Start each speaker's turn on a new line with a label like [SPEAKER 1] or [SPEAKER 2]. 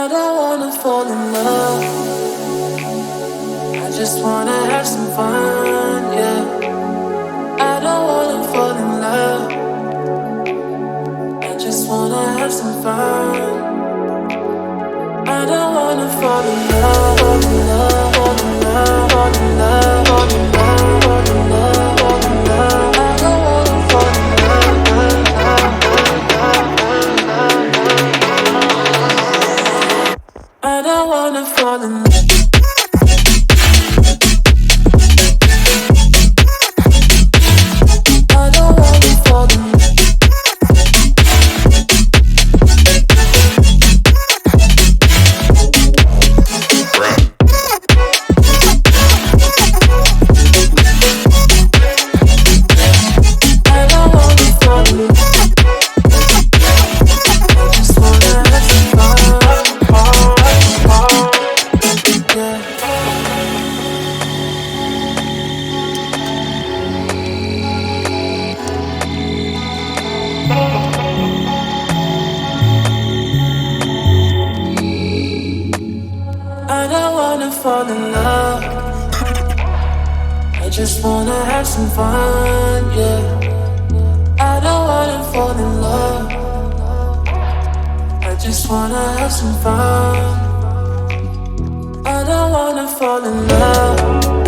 [SPEAKER 1] I don't wanna fall in love. I just wanna have some fun, yeah. I don't wanna fall in love. I just wanna have some fun. I don't wanna fall in love, fall in love, fall in love, fall in love, fall in love, fall in love, fall in love. I don't wanna fall in love. I don't wanna fall in love. I don't wanna fall in love. I just wanna have some fun, yeah. I don't wanna fall in love. I just wanna have some fun. I don't wanna fall in love.